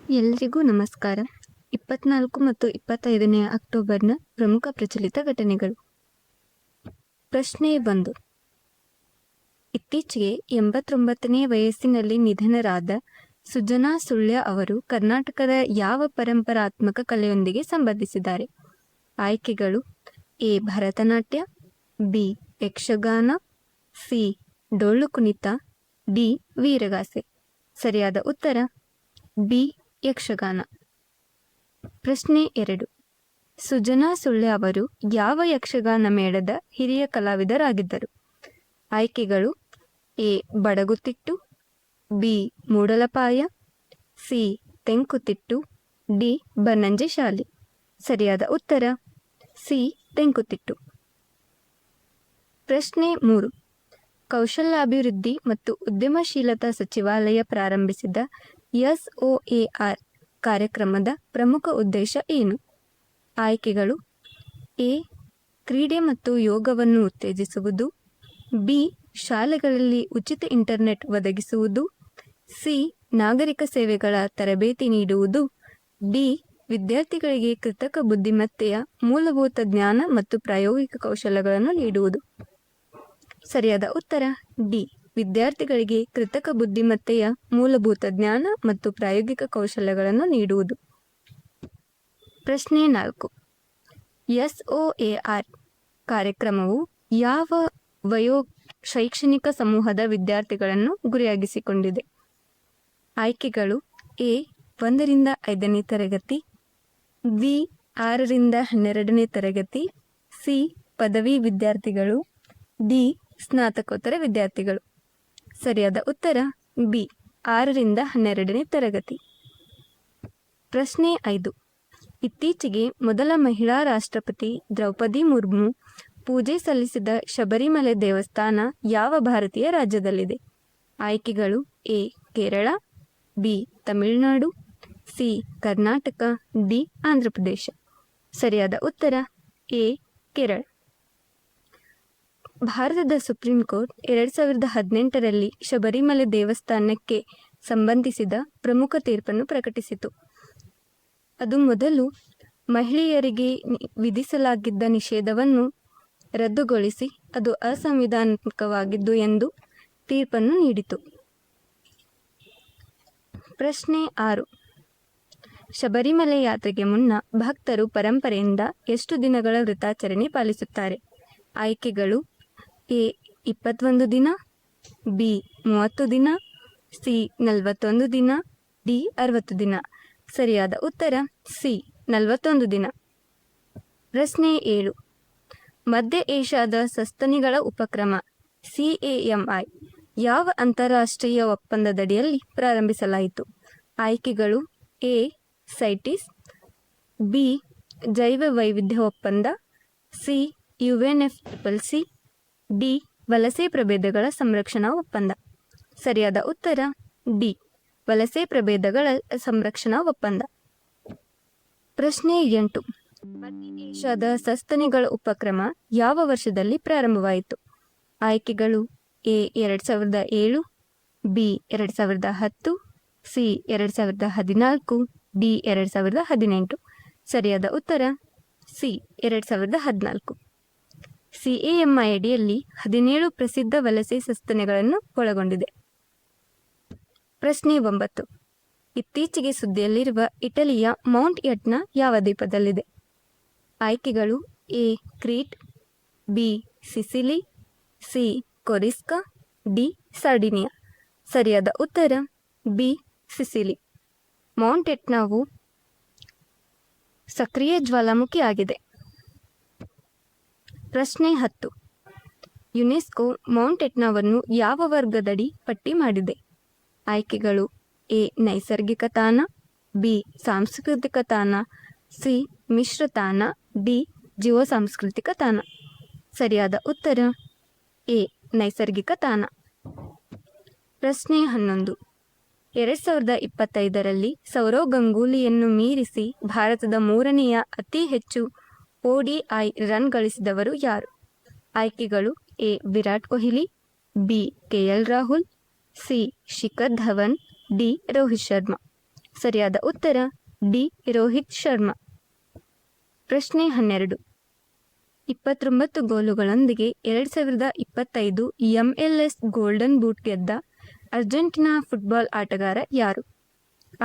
ಎಲ್ಲರಿಗೂ ನಮಸ್ಕಾರ. 24 ಮತ್ತು 25ನೇ ಅಕ್ಟೋಬರ್ನ ಪ್ರಮುಖ ಪ್ರಚಲಿತ ಘಟನೆಗಳು. ಪ್ರಶ್ನೆ 1. ಇತ್ತೀಚೆಗೆ 89ನೇ ವಯಸ್ಸಿನಲ್ಲಿ ನಿಧನರಾದ ಸುಜನಾ ಸುಳ್ಯ ಅವರು ಕರ್ನಾಟಕದ ಯಾವ ಪರಂಪರಾತ್ಮಕ ಕಲೆಯೊಂದಿಗೆ ಸಂಬಂಧಿಸಿದ್ದಾರೆ? ಆಯ್ಕೆಗಳು: A. Bharatanatyam, B. Yakshagana, C. Dollu Kunitha, D. ವೀರಗಾಸೆ. ಸರಿಯಾದ ಉತ್ತರ ಬಿ. ಯಕ್ಷಗಾನ. ಪ್ರಶ್ನೆ 2. ಸುಜನಾ ಸುಳ್ಯ ಅವರು ಯಾವ ಯಕ್ಷಗಾನ ಮೇಳದ ಹಿರಿಯ ಕಲಾವಿದರಾಗಿದ್ದರು? ಆಯ್ಕೆಗಳು: A. Badagutittu, B. Mudalapaya, C. Tenkutittu, D. Bannanje ಶಾಲೆ. ಸರಿಯಾದ ಉತ್ತರ ಸಿ. ತೆಂಕುತಿಟ್ಟು. ಪ್ರಶ್ನೆ 3. ಕೌಶಲ್ಯಾಭಿವೃದ್ಧಿ ಮತ್ತು ಉದ್ಯಮಶೀಲತಾ ಸಚಿವಾಲಯ ಪ್ರಾರಂಭಿಸಿದ SOAR ಕಾರ್ಯಕ್ರಮದ ಪ್ರಮುಖ ಉದ್ದೇಶ ಏನು? ಆಯ್ಕೆಗಳು: ಎ. ಕ್ರೀಡೆ ಮತ್ತು ಯೋಗವನ್ನು ಉತ್ತೇಜಿಸುವುದು, ಬಿ. ಶಾಲೆಗಳಲ್ಲಿ ಉಚಿತ ಇಂಟರ್ನೆಟ್ ಒದಗಿಸುವುದು, ಸಿ. ನಾಗರಿಕ ಸೇವೆಗಳ ತರಬೇತಿ ನೀಡುವುದು, ಡಿ. ವಿದ್ಯಾರ್ಥಿಗಳಿಗೆ ಕೃತಕ ಬುದ್ಧಿಮತ್ತೆಯ ಮೂಲಭೂತ ಜ್ಞಾನ ಮತ್ತು ಪ್ರಾಯೋಗಿಕ ಕೌಶಲ್ಯಗಳನ್ನು ನೀಡುವುದು. ಸರಿಯಾದ ಉತ್ತರ ಡಿ. ವಿದ್ಯಾರ್ಥಿಗಳಿಗೆ ಕೃತಕ ಬುದ್ಧಿಮತ್ತೆಯ ಮೂಲಭೂತ ಜ್ಞಾನ ಮತ್ತು ಪ್ರಾಯೋಗಿಕ ಕೌಶಲ್ಯಗಳನ್ನು ನೀಡುವುದು. ಪ್ರಶ್ನೆ 4. SOAR ಕಾರ್ಯಕ್ರಮವು ಯಾವ ವಯೋ ಶೈಕ್ಷಣಿಕ ಸಮೂಹದ ವಿದ್ಯಾರ್ಥಿಗಳನ್ನು ಗುರಿಯಾಗಿಸಿಕೊಂಡಿದೆ? ಆಯ್ಕೆಗಳು: ಎ. 1 ರಿಂದ 5ನೇ ತರಗತಿ, ಬಿ. 6 ರಿಂದ 12ನೇ ತರಗತಿ, ಸಿ. ಪದವಿ ವಿದ್ಯಾರ್ಥಿಗಳು, ಡಿ. ಸ್ನಾತಕೋತ್ತರ ವಿದ್ಯಾರ್ಥಿಗಳು. ಸರಿಯಾದ ಉತ್ತರ ಬಿ. 6 ರಿಂದ 12ನೇ ತರಗತಿ. ಪ್ರಶ್ನೆ 5. ಇತ್ತೀಚೆಗೆ ಮೊದಲ ಮಹಿಳಾ ರಾಷ್ಟ್ರಪತಿ ದ್ರೌಪದಿ ಮುರ್ಮು ಪೂಜೆ ಸಲ್ಲಿಸಿದ ಶಬರಿಮಲೆ ದೇವಸ್ಥಾನ ಯಾವ ಭಾರತೀಯ ರಾಜ್ಯದಲ್ಲಿದೆ? ಆಯ್ಕೆಗಳು: A. Kerala, B. Tamil Nadu, C. Karnataka, D. Andhra Pradesh. ಸರಿಯಾದ ಉತ್ತರ ಎ. ಕೇರಳ. ಭಾರತದ ಸುಪ್ರೀಂ ಕೋರ್ಟ್ 2018ರಲ್ಲಿ ಶಬರಿಮಲೆ ದೇವಸ್ಥಾನಕ್ಕೆ ಸಂಬಂಧಿಸಿದ ಪ್ರಮುಖ ತೀರ್ಪನ್ನು ಪ್ರಕಟಿಸಿತು. ಅದು ಮೊದಲು ಮಹಿಳೆಯರಿಗೆ ವಿಧಿಸಲಾಗಿದ್ದ ನಿಷೇಧವನ್ನು ರದ್ದುಗೊಳಿಸಿ ಅದು ಅಸಂವಿಧಾನಿಕವಾಗಿದ್ದು ಎಂದು ತೀರ್ಪನ್ನು ನೀಡಿತು. ಪ್ರಶ್ನೆ 6. ಶಬರಿಮಲೆ ಯಾತ್ರೆಗೆ ಮುನ್ನ ಭಕ್ತರು ಪರಂಪರೆಯಿಂದ ಎಷ್ಟು ದಿನಗಳ ವ್ರತಾಚರಣೆ ಪಾಲಿಸುತ್ತಾರೆ? ಆಯ್ಕೆಗಳು: ಎ. 21 ದಿನ, ಬಿ. 30 ದಿನ, ಸಿ. 41 ದಿನ, ಡಿ. 60 ದಿನ. ಸರಿಯಾದ ಉತ್ತರ ಸಿ. 41 ದಿನ. ಪ್ರಶ್ನೆ 7. ಮಧ್ಯ ಏಷ್ಯಾದ ಸಸ್ತನಿಗಳ ಉಪಕ್ರಮ CAMI ಯಾವ ಅಂತಾರಾಷ್ಟ್ರೀಯ ಒಪ್ಪಂದದಡಿಯಲ್ಲಿ ಪ್ರಾರಂಭಿಸಲಾಯಿತು? ಆಯ್ಕೆಗಳು: ಎ. ಸೈಟಿಸ್, ಬಿ. ಜೈವ ವೈವಿಧ್ಯ ಒಪ್ಪಂದ, ಸಿ. UNFCCC, D. ವಲಸೆ ಪ್ರಭೇದಗಳ ಸಂರಕ್ಷಣಾ ಒಪ್ಪಂದ. ಸರಿಯಾದ ಉತ್ತರ ಡಿ. ವಲಸೆ ಪ್ರಭೇದಗಳ ಸಂರಕ್ಷಣಾ ಒಪ್ಪಂದ. ಪ್ರಶ್ನೆ 8. ಮಧ್ಯ ಏಷ್ಯಾದ ಸಸ್ತನಿಗಳ ಉಪಕ್ರಮ ಯಾವ ವರ್ಷದಲ್ಲಿ ಪ್ರಾರಂಭವಾಯಿತು? ಆಯ್ಕೆಗಳು: ಎ. 2007, ಬಿ. 2010, ಸಿ. 2014, ಡಿ. 2018. ಸರಿಯಾದ ಉತ್ತರ ಸಿ. 2014. CAMI ಅಡಿಯಲ್ಲಿ 17 ಪ್ರಸಿದ್ಧ ವಲಸೆ ಸಸ್ತನಿಗಳನ್ನು ಒಳಗೊಂಡಿದೆ. ಪ್ರಶ್ನೆ 9. ಇತ್ತೀಚೆಗೆ ಸುದ್ದಿಯಲ್ಲಿರುವ ಇಟಲಿಯ ಮೌಂಟ್ ಎಟ್ನಾ ಯಾವ ದ್ವೀಪದಲ್ಲಿದೆ? ಆಯ್ಕೆಗಳು: A. Crete, B. Sicily, C. Corsica, D. Sardinia. ಸರಿಯಾದ ಉತ್ತರ ಬಿ. ಸಿಸಿಲಿ. ಮೌಂಟ್ ಎಟ್ನಾವು ಸಕ್ರಿಯ ಜ್ವಾಲಾಮುಖಿ ಆಗಿದೆ. ಪ್ರಶ್ನೆ 10. ಯುನೆಸ್ಕೋ ಮೌಂಟ್ ಎಟ್ನಾವನ್ನು ಯಾವ ವರ್ಗದಡಿ ಪಟ್ಟಿ ಮಾಡಿದೆ? ಆಯ್ಕೆಗಳು: ಎ. ನೈಸರ್ಗಿಕ ತಾಣ, ಬಿ. ಸಾಂಸ್ಕೃತಿಕ ತಾಣ, ಸಿ. ಮಿಶ್ರ ತಾಣ, ಡಿ. ಜೀವ ಸಾಂಸ್ಕೃತಿಕ ತಾಣ. ಸರಿಯಾದ ಉತ್ತರ ಎ. ನೈಸರ್ಗಿಕ ತಾಣ. ಪ್ರಶ್ನೆ 11. 2025ರಲ್ಲಿ ಸೌರವ್ ಗಂಗೂಲಿಯನ್ನು ಮೀರಿಸಿ ಭಾರತದ 3ನೇಯ ಅತಿ ಹೆಚ್ಚು ODI ರನ್ ಗಳಿಸಿದವರು ಯಾರು? ಆಯ್ಕೆಗಳು: A. Virat Kohli, B. KL Rahul, C. Shikhar Dhawan, D. Rohit Sharma. ಸರಿಯಾದ ಉತ್ತರ ಡಿ. ರೋಹಿತ್ ಶರ್ಮಾ. ಪ್ರಶ್ನೆ 12. 29 ಗೋಲುಗಳೊಂದಿಗೆ 2025 MLS ಗೋಲ್ಡನ್ ಬೂಟ್ ಗೆದ್ದ ಅರ್ಜೆಂಟೀನಾ ಫುಟ್ಬಾಲ್ ಆಟಗಾರ ಯಾರು?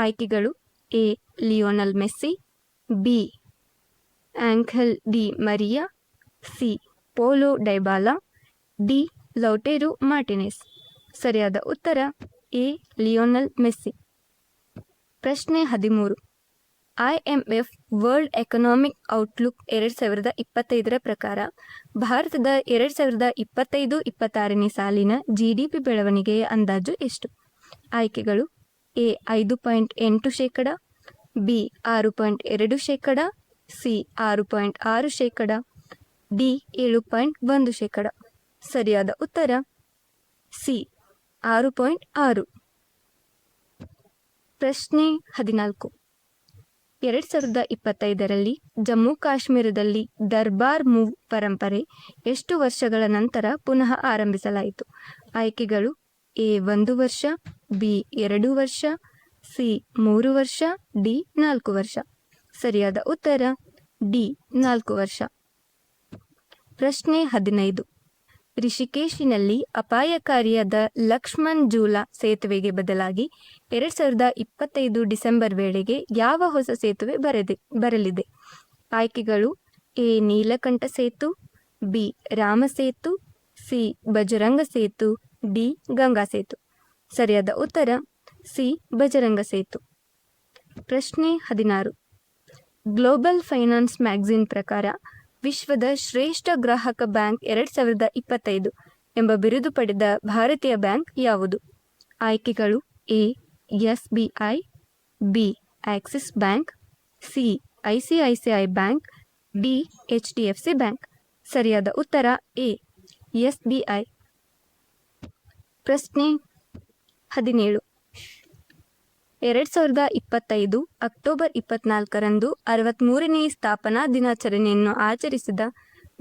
ಆಯ್ಕೆಗಳು A. Lionel Messi, B. Angel Di Maria, C. Paulo Dybala, D. Lautaro Martinez. ಸರಿಯಾದ ಉತ್ತರ ಎ. Lionel Messi. ಪ್ರಶ್ನೆ 13. IMF ವರ್ಲ್ಡ್ ಎಕನಾಮಿಕ್ ಔಟ್ಲುಕ್ 2025 ಪ್ರಕಾರ ಭಾರತದ 2025-26ನೇ ಸಾಲಿನ GDP ಬೆಳವಣಿಗೆಯ ಅಂದಾಜು ಎಷ್ಟು? ಆಯ್ಕೆಗಳು ಎ. 5.8%, ಬಿ. 6.2%, ಸಿ. 6.6%, ಡಿ. 7.1%. ಸರಿಯಾದ ಉತ್ತರ ಸಿ. 6.6. ಪ್ರಶ್ನೆ 14. 2025ರಲ್ಲಿ ಜಮ್ಮು ಕಾಶ್ಮೀರದಲ್ಲಿ ದರ್ಬಾರ್ ಮೂವ್ ಪರಂಪರೆ ಎಷ್ಟು ವರ್ಷಗಳ ನಂತರ ಪುನಃ ಆರಂಭಿಸಲಾಯಿತು? ಆಯ್ಕೆಗಳು ಎ. 1 ವರ್ಷ, ಬಿ. 2 ವರ್ಷ, ಸಿ. 3 ವರ್ಷ, ಡಿ. 4 ವರ್ಷ. ಸರಿಯಾದ ಉತ್ತರ ಡಿ. 4 ವರ್ಷ. ಪ್ರಶ್ನೆ 15. ರಿಷಿಕೇಶಿನಲ್ಲಿ ಅಪಾಯಕಾರಿಯಾದ ಲಕ್ಷ್ಮಣ್ ಝೂಲಾ ಸೇತುವೆಗೆ ಬದಲಾಗಿ 2025 ಡಿಸೆಂಬರ್ ವೇಳೆಗೆ ಯಾವ ಹೊಸ ಸೇತುವೆ ಬರಲಿದೆ? ಆಯ್ಕೆಗಳು A. Neelakantha Setu, B. Rama Setu, C. Bajrang Setu, D. Ganga Setu. ಸರಿಯಾದ ಉತ್ತರ ಸಿ. ಬಜರಂಗ ಸೇತು. ಪ್ರಶ್ನೆ 16. ಗ್ಲೋಬಲ್ ಫೈನಾನ್ಸ್ ಮ್ಯಾಗಝಿನ್ ಪ್ರಕಾರ ವಿಶ್ವದ ಶ್ರೇಷ್ಠ ಗ್ರಾಹಕ ಬ್ಯಾಂಕ್ 2025 ಎಂಬ ಬಿರುದು ಪಡೆದ ಭಾರತೀಯ ಬ್ಯಾಂಕ್ ಯಾವುದು? ಆಯ್ಕೆಗಳು A. SBI, B. Axis bank, C. ICICI bank, D. HDFC bank. ಸರಿಯಾದ ಉತ್ತರ ಎ. SBI. ಪ್ರಶ್ನೆ 17. 2025 ಅಕ್ಟೋಬರ್ 24ರಂದು 63ನೇ ಸ್ಥಾಪನಾ ದಿನಾಚರಣೆಯನ್ನು ಆಚರಿಸಿದ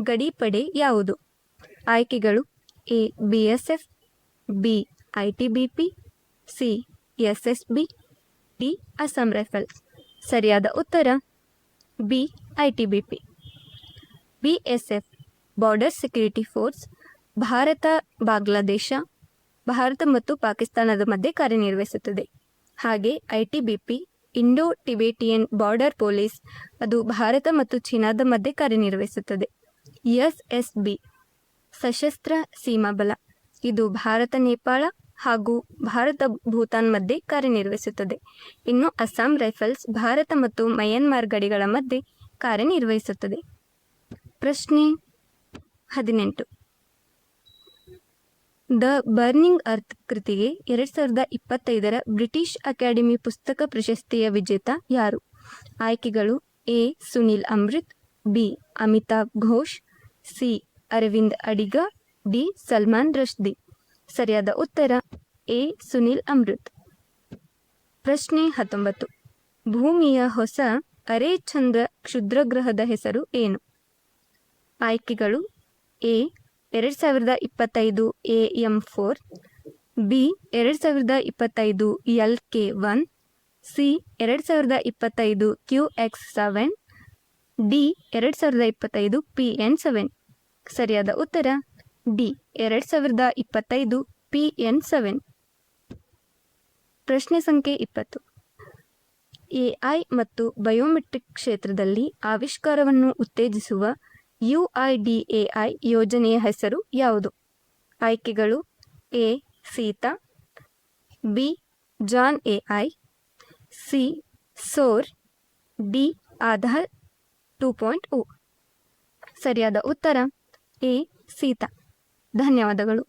ಗಡಿಪಡೆ ಯಾವುದು? ಆಯ್ಕೆಗಳು A. BSF, B. ITBP, C. SSB, D. Assam rifles. ಸರಿಯಾದ ಉತ್ತರ B. ITBP. BSF border security force Bharat, Bangladesh, Bharat ಮತ್ತು ಪಾಕಿಸ್ತಾನದ ಮಧ್ಯೆ ಕಾರ್ಯನಿರ್ವಹಿಸುತ್ತದೆ. ಹಾಗೆ ITBP Indo Tibetan border police, ಅದು ಭಾರತ ಮತ್ತು ಚೀನಾದ ಮಧ್ಯೆ ಕಾರ್ಯನಿರ್ವಹಿಸುತ್ತದೆ. SSB ಸಶಸ್ತ್ರ ಸೀಮಾ ಬಲ, ಇದು ಭಾರತ ನೇಪಾಳ ಹಾಗೂ ಭಾರತ ಭೂತಾನ್ ಮಧ್ಯೆ ಕಾರ್ಯನಿರ್ವಹಿಸುತ್ತದೆ. ಇನ್ನು ಅಸ್ಸಾಂ ರೈಫಲ್ಸ್ ಭಾರತ ಮತ್ತು ಮಯನ್ಮಾರ್ ಗಡಿಗಳ ಮಧ್ಯೆ ಕಾರ್ಯನಿರ್ವಹಿಸುತ್ತದೆ. ಪ್ರಶ್ನೆ 18. ದ ಬರ್ನಿಂಗ್ ಅರ್ತ್ ಕೃತಿಗೆ 2025 ಬ್ರಿಟಿಷ್ ಅಕಾಡೆಮಿ ಪುಸ್ತಕ ಪ್ರಶಸ್ತಿಯ ವಿಜೇತ ಯಾರು? ಆಯ್ಕೆಗಳು A. Sunil Amrith, B. Amitav Ghosh, C. Aravind Adiga, D. Salman Rushdie. ಸರಿಯಾದ ಉತ್ತರ ಎ. ಸುನಿಲ್ ಅಮೃತ್. ಪ್ರಶ್ನೆ 19. ಭೂಮಿಯ ಹೊಸ ಅರೆಚಂದ್ರ ಕ್ಷುದ್ರಗ್ರಹದ ಹೆಸರು ಏನು? ಆಯ್ಕೆಗಳು A. 2025 AM4, B. 2025 LK1, C. 2025 QX7, D. 2025 PN7. ಸರಿಯಾದ ಉತ್ತರ ಡಿ. 2025 PN7. ಪ್ರಶ್ನೆ ಸಂಖ್ಯೆ 20. AI ಮತ್ತು ಬಯೋಮೆಟ್ರಿಕ್ ಕ್ಷೇತ್ರದಲ್ಲಿ ಆವಿಷ್ಕಾರವನ್ನು ಉತ್ತೇಜಿಸುವ UIDAI ಯೋಜನೆಯ ಹೆಸರು ಯಾವುದು? ಆಯ್ಕೆಗಳು A. Sita, B. John AI, C. Soar, D. Aadhaar 2.0. ಸರಿಯಾದ ಉತ್ತರ ಎ. ಸೀತಾ. ಧನ್ಯವಾದಗಳು.